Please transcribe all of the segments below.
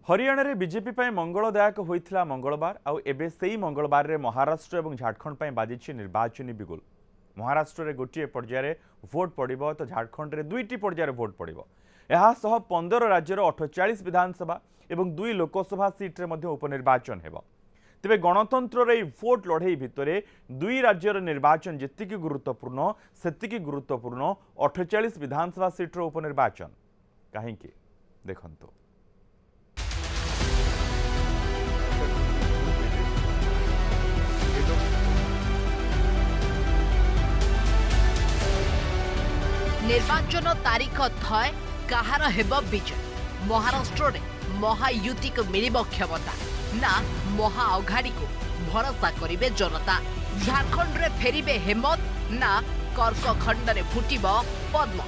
हरियाणा रे बीजेपी ପାଇଁ मंगलदायक होइथिला मंगलवार आउ एबे सेही मंगलवार रे महाराष्ट्र एवं झारखंड ପାଇଁ बाजिछि निर्वाचनी बिगुल। महाराष्ट्र रे गोटिए पर्याय भोट पड़िबो तो झारखंड रे दुईटी पर्याय भोट पड़िबो। एहा सह 15 राज्यर 48 विधानसभा एवं 2 लोकसभा सीट रे मध्ये उपनिर्वाचन हेबो। तेबे गणतंत्र रे भोट लड़ाई भितरे दुई राज्यर निर्वाचन जेतिकी गुरुत्वपूर्ण सेतिकी गुरुत्वपूर्ण 48 विधानसभा सीट रो उपनिर्वाचन काहेकि देखंतु। निर्वाचन तारीख थय कहार हेब विजय। महाराष्ट्र में महायुति को मिलिब क्षमता ना महाअघाड़ी को भरोसा करिवे जनता। झारखंड रे फेरिबे हेमंत ना कर्कखंड रे फुटिब पद्म।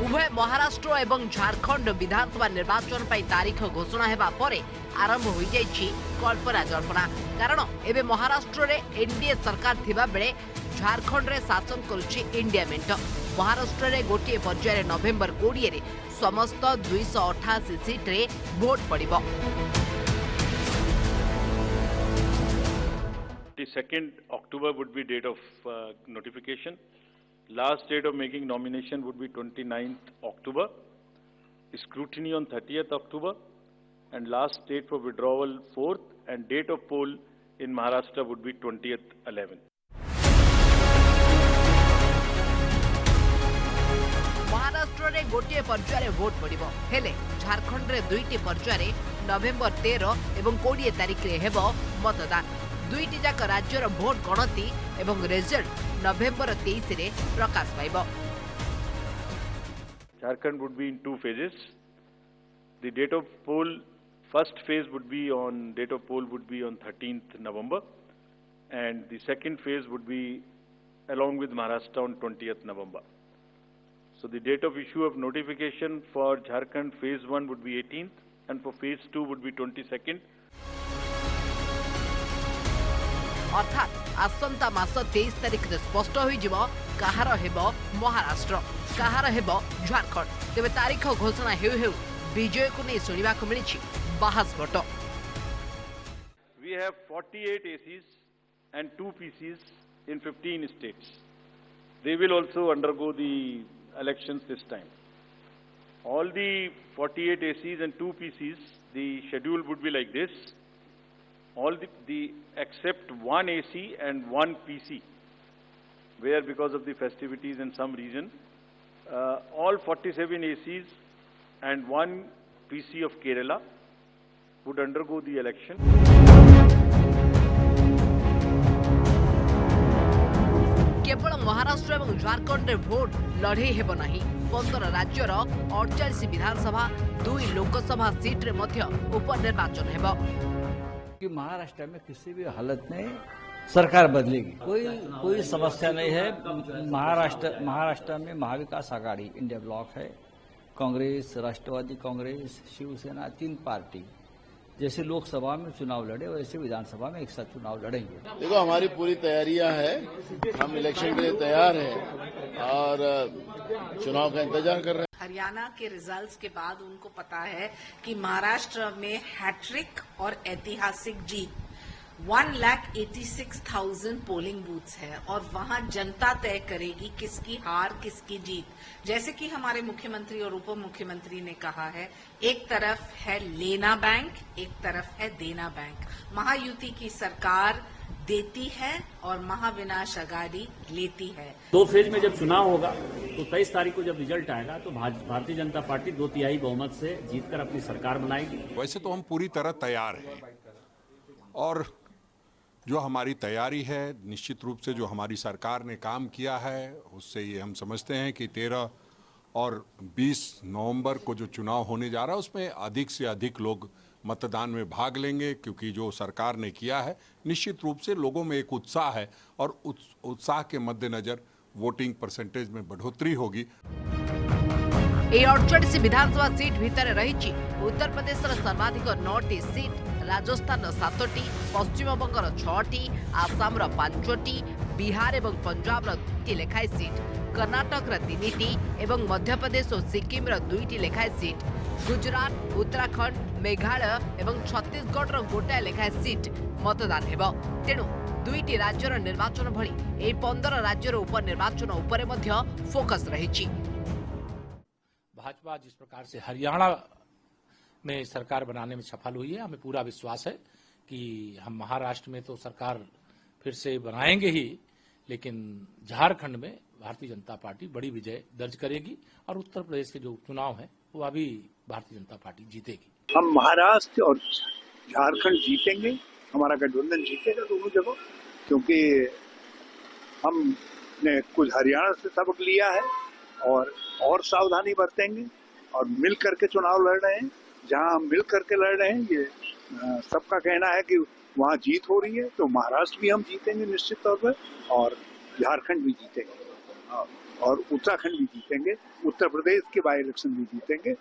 उभय महाराष्ट्र एवं झारखंड विधानसभा निर्वाचन पर तारीख घोषणा हेबा परे आरंभ हो जाइछि कल्पना जल्पना। कारण एबे महाराष्ट्र रे एनडीए सरकार थिबा बेले झारखंड रे शासन करुछि इंडिया मेंट। महाराष्ट्र रे गोटिए पर्याय नवेम्बर 20 रे समस्त 288 सीट रे vote पड़िबो। 22nd October would be date of notification. Last date of making nomination would be 29th October, scrutiny on 30th October, and last date for withdrawal 4th, and date of poll in Maharashtra would be 20th 11. Maharashtra रे गोटे पर्याय vote पड़िबो हेले झारखंड रे दुईटी पर्याय नवेम्बर 13 एवं 20 तारिख रे हेबो मतदान। दुईटी जाक राज्यर भोट गणति एवं रिजल्ट नवेम्बर 23 रे प्रकाश पाइबो। Jharkhand would be in two phases. The date of poll, first phase would be on, date of poll would be on 13th November, and the second phase would be along with Maharashtra on 20th November. So the date of issue of notification for Jharkhand phase 1 would be 18th, and for phase 2 would be 22nd. अर्थात आसंता मास 23 तारिख रे स्पष्ट होई जिवो कहार हेबो महाराष्ट्र कहार हेबो झारखंड। तेबे तारीख घोषणा हेउ हेउ विजय को नै सुनिबा को मिलिछि बाहास vote. We have 48 ACs and 2 PCs in 15 states. They will also undergo the elections this time. All the 48 ACs and 2 PCs, the schedule would be like this. All the except one AC and one PC, where because of the festivities and some reason, all 47 ACs and one PC of Kerala would undergo the election. केवल महाराष्ट्र एवं झारखंड रे vote लड़े हेब नहीं। 15 राज्यर 48 विधानसभा 2 Lok Sabha seat रे मध्य उपनिर्वाचन हेब। कि महाराष्ट्र में किसी भी हालत में सरकार बदलेगी, कोई समस्या नहीं है। महाराष्ट्र में महाविकास आघाड़ी इंडिया ब्लॉक है। कांग्रेस, राष्ट्रवादी कांग्रेस, शिवसेना 3 पार्टी जैसे लोकसभा में चुनाव लड़े वैसे विधानसभा में एक साथ चुनाव लड़ेंगे। देखो, हमारी पूरी तैयारियां हैं, हम इलेक्शन के लिए तैयार हैं और चुनाव का इंतजार कर रहे हैं। हरियाणा के रिजल्ट्स के बाद उनको पता है कि महाराष्ट्र में हैट्रिक और ऐतिहासिक जीत 1,86,000 पोलिंग बूथ्स है और वहां जनता तय करेगी किसकी हार किसकी जीत। जैसे कि हमारे मुख्यमंत्री और उप मुख्यमंत्री ने कहा है, एक तरफ है लेना बैंक, एक तरफ है देना बैंक। महायुति की सरकार देती है और महाविनाश अघाड़ी लेती है। 2 फेज में जब चुनाव होगा तो 23 तारीख को जब रिजल्ट आएगा तो भारतीय जनता पार्टी 2/3 बहुमत से जीतकर अपनी सरकार बनाएगी। वैसे तो हम पूरी तरह तैयार हैं और जो हमारी तैयारी है, निश्चित रूप से जो हमारी सरकार ने काम किया है उससे ये हम समझते हैं कि 13 और 20 नवंबर को जो चुनाव होने जा रहा है उसमें अधिक से अधिक लोग मतदान में भाग लेंगे, क्योंकि जो सरकार ने किया है निश्चित रूप से लोगों में एक उत्साह है और उत्साह के मद्देनजर वोटिंग परसेंटेज में बढ़ोतरी होगी। 48 विधानसभा सीट भितर रही उत्तर प्रदेश सर्वाधिक 9टी सीट राजस्थान 7टी, पश्चिमबंगर 6टी, आसाम 5टी, बिहार और पंजाब 2टी लेखाएं सीट, कर्नाटक 3टी और मध्यप्रदेश और सिक्किम 2टी लेखाएं सीट, गुजरात, उत्तराखंड, मेघालय और छत्तीसगढ़ गोटाए लेखाएं सीट मतदान हेब। तेणु 2टी राज्यर निर्वाचन भली ए 15 राज्यर उपनिर्वाचन उपरे मध्य फोकस रही। भाजपा जिस प्रकार से हरियाणा में सरकार बनाने में सफल हुई है, हमें पूरा विश्वास है कि हम महाराष्ट्र में तो सरकार फिर से बनाएंगे ही, लेकिन झारखंड में भारतीय जनता पार्टी बड़ी विजय दर्ज करेगी और उत्तर प्रदेश के जो उपचुनाव है वो अभी भारतीय जनता पार्टी जीतेगी। हम महाराष्ट्र और झारखंड जीतेंगे, हमारा गठबंधन जीतेगा दोनों जगह, क्योंकि हमने कुछ हरियाणा से सबक लिया है और सावधानी बरतेंगे और मिल करके चुनाव लड़ रहे हैं। जहां हम मिल करके लड़ रहे हैं, ये सबका कहना है कि वहां जीत हो रही है, तो महाराष्ट्र भी हम जीतेंगे निश्चित तौर पर, और झारखंड भी जीतेंगे और उत्तराखंड भी जीतेंगे, उत्तर प्रदेश के बाई इलेक्शन भी जीतेंगे।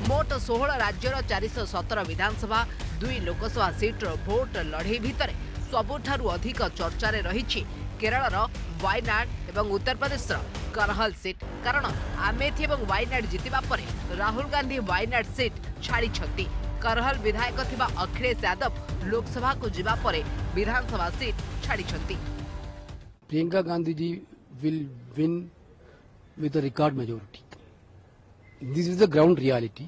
मोट 16 राज्यर 417 विधानसभा 2 लोकसभा सीट्र भोट लड़े भितर सबुठारु अधिक चर्चारे रही केरलर वायनाड और उत्तर प्रदेश करहल सीट। कारण आमेथी और वायनाड जितिबा परे राहुल गांधी वायनाड सीट छाड़ी। करहल विधायक थिबा अखिलेश यादव लोकसभा को जिबा परे विधानसभा सीट छाड़ी। Priyanka Gandhi ji will win with a record majority. This is the ground reality.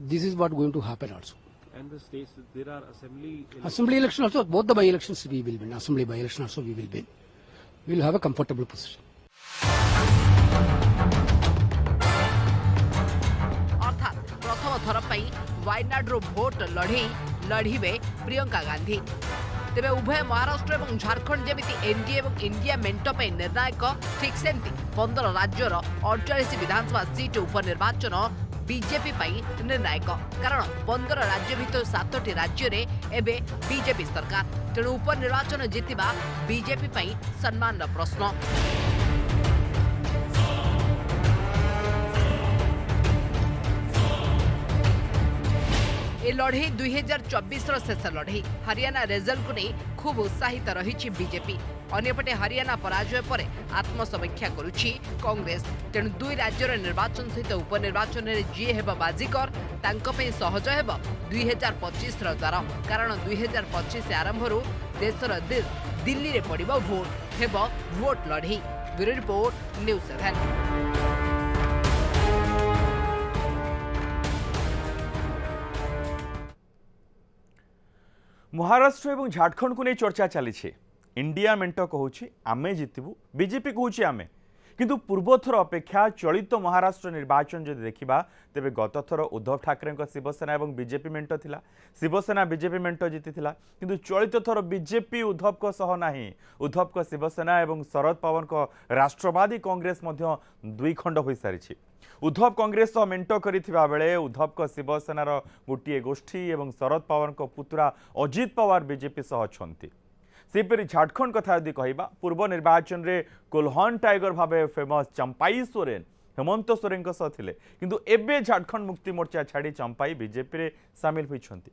This is what going to happen also. And the states, there are assembly election also, both the by elections we will win. Assembly by election also we will win. We will have a comfortable position. अर्थात प्रथम थर पई वायनाड रो vote लढ़ीबे Priyanka Gandhi. तेबे उभय महाराष्ट्र और Jharkhand जमिति NDA और India मेंट पे निर्णायक, ठीक सेमती 15 राज्यर 48 विधानसभा सीट उपनिर्वाचन बीजेपी निर्णायक। कारण 15 राज्य भितर 7टी राज्य रे एबे बीजेपी सरकार। तेणु उपनिर्वाचन जीतिबा बीजेपी सम्मान प्रश्न। ए लड़ई 2024 शेष लड़ई। हरियाणा रिजल्ट को नहीं खूब उत्साहित रही बीजेपी। अन्यपटे हरियाणा पराजय पर आत्मसमीक्षा करुछि कांग्रेस। तेणु 2 राज्यर निर्वाचन सहित उपनिर्वाचन में जी हेब बाजीकर तांको पे सहज हेब 2025 द्वार। कारण 2025 आरंभ देशर दिल्ली रे पड़िबो भोट हेब भोट लड़ई। Bureau report news 7। महाराष्ट्र और झारखंड को नहीं चर्चा चली। इंडिया मेंट कहूँ आमे जीतबू, बीजेपी कहूँ आमे, किंतु पूर्वथर अपेक्षा चलित महाराष्ट्र निर्वाचन जदि देखा तेरे गत थर उद्धव ठाकरे शिवसेना और बीजेपी मेंट थिला। शिवसेना बीजेपी मेंट जीति किंतु चलित थर बीजेपी उद्धव को सह नहीं। उद्धव को शिवसेना और शरद पवार को राष्ट्रवादी कांग्रेस 2 खंड हो सारी। उद्धव कांग्रेस मेंट करिथिबा बेले उद्धव को शिवसेनार गोटे गोष्ठी और शरद पवार को पुतुरा अजित पवार बीजेपी सह अछंती। सेपरि झारखंड कथा यदि कहबा पूर्व निर्वाचन रे कोल्हान टाइगर भावे फेमस चंपाई सोरेन हेमंत सोरेन सह थिले, किंतु एबे झारखंड मुक्ति मोर्चा छाड़ी चंपाई बीजेपी रे सामिल होइछंती।